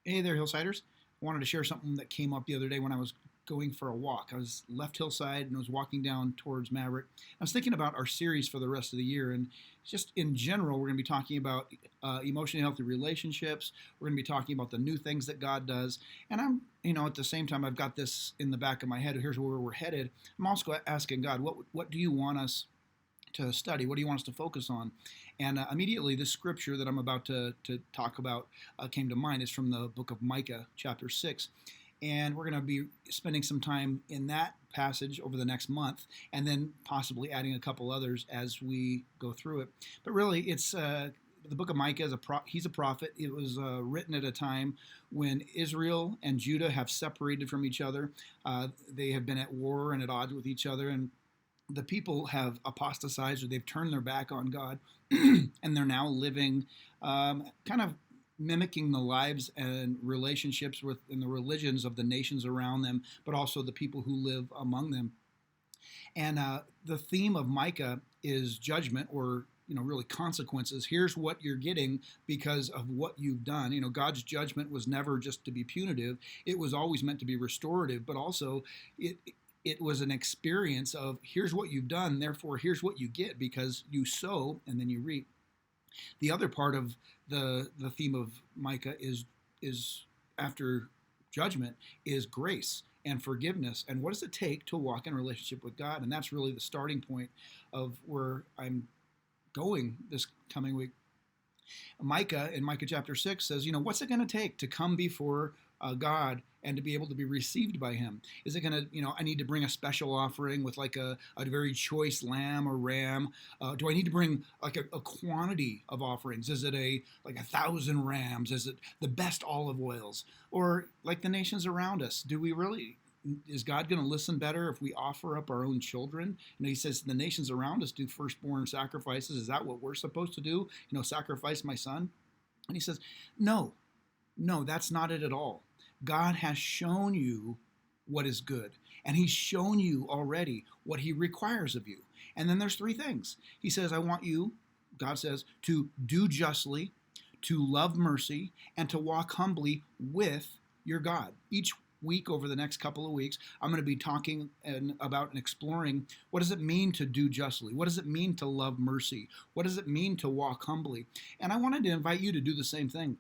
Hey there, Hillsiders. I wanted to share something that came up the other day when I was going for a walk. I was left Hillside and was walking down towards Maverick. I was thinking about our series for the rest of the year, and just in general, we're going to be talking about emotionally healthy relationships. We're going to be talking about the new things that God does. And at the same time, I've got this in the back of my head. Here's where we're headed. I'm also asking God, what do you want us to study? What do you want us to focus on? And immediately, this scripture that I'm about to talk about came to mind. It's from the book of Micah, chapter 6. And we're going to be spending some time in that passage over the next month, and then possibly adding a couple others as we go through it. But really, it's the book of Micah is he's a prophet. It was written at a time when Israel and Judah have separated from each other. They have been at war and at odds with each other, and the people have apostatized, or they've turned their back on God, and they're now living kind of mimicking the lives and relationships within the religions of the nations around them, but also the people who live among them. And the theme of Micah is judgment, or really consequences. Here's what you're getting because of what you've done. God's judgment was never just to be punitive; it was always meant to be restorative, but also it was an experience of here's what you've done, therefore here's what you get, because you sow and then you reap. The other part of the theme of Micah is after judgment is grace and forgiveness, and what does it take to walk in relationship with God? And that's really the starting point of where I'm going this coming week. Micah in Micah chapter 6 says, what's it going to take to come before God and to be able to be received by him? Is it going to, I need to bring a special offering with like a very choice lamb or ram? Do I need to bring like a quantity of offerings? Is it like 1,000 rams? Is it the best olive oils? Or like the nations around us, is God going to listen better if we offer up our own children? He says the nations around us do firstborn sacrifices. Is that what we're supposed to do? Sacrifice my son? And he says, no, that's not it at all. God has shown you what is good, and he's shown you already what he requires of you. And then there's three things. He says, I want you, God says, to do justly, to love mercy, and to walk humbly with your God. Each week over the next couple of weeks, I'm going to be talking about and exploring what does it mean to do justly? What does it mean to love mercy? What does it mean to walk humbly? And I wanted to invite you to do the same thing.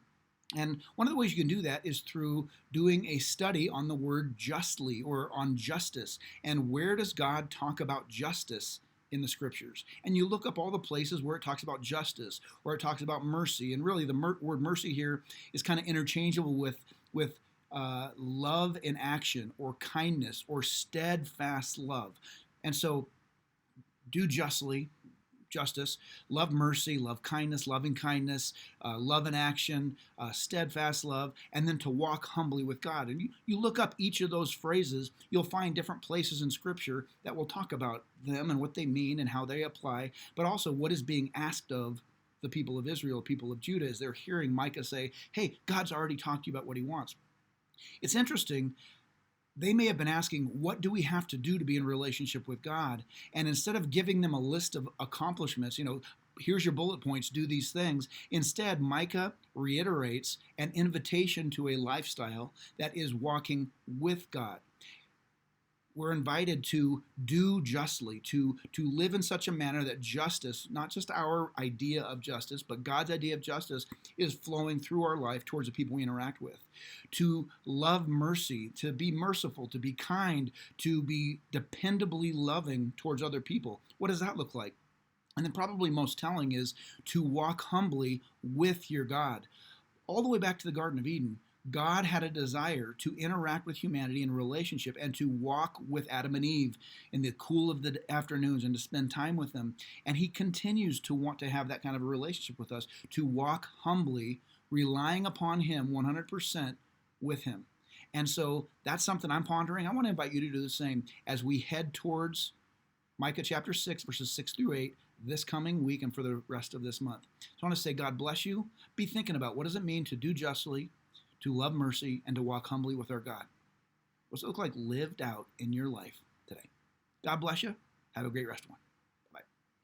And one of the ways you can do that is through doing a study on the word justly, or on justice. And where does God talk about justice in the scriptures? And you look up all the places where it talks about justice, where it talks about mercy. And really the word mercy here is kind of interchangeable with love in action, or kindness, or steadfast love. And so do justly, justice, love mercy, love kindness, loving kindness, love in action, steadfast love, and then to walk humbly with God. And you look up each of those phrases, you'll find different places in Scripture that will talk about them and what they mean and how they apply, but also what is being asked of the people of Israel, people of Judah, as they're hearing Micah say, hey, God's already talked to you about what he wants. It's interesting. They may have been asking, what do we have to do to be in relationship with God? And instead of giving them a list of accomplishments, here's your bullet points, do these things. Instead, Micah reiterates an invitation to a lifestyle that is walking with God. We're invited to do justly, to live in such a manner that justice, not just our idea of justice, but God's idea of justice, is flowing through our life towards the people we interact with. To love mercy, to be merciful, to be kind, to be dependably loving towards other people. What does that look like? And then probably most telling is to walk humbly with your God. All the way back to the Garden of Eden, God had a desire to interact with humanity in relationship and to walk with Adam and Eve in the cool of the afternoons and to spend time with them. And he continues to want to have that kind of a relationship with us, to walk humbly, relying upon him 100% with him. And so that's something I'm pondering. I want to invite you to do the same as we head towards Micah chapter 6, verses 6 through 8, this coming week and for the rest of this month. So I want to say, God bless you. Be thinking about what does it mean to do justly, to love mercy, and to walk humbly with our God. What does it look like lived out in your life today? God bless you. Have a great rest of one.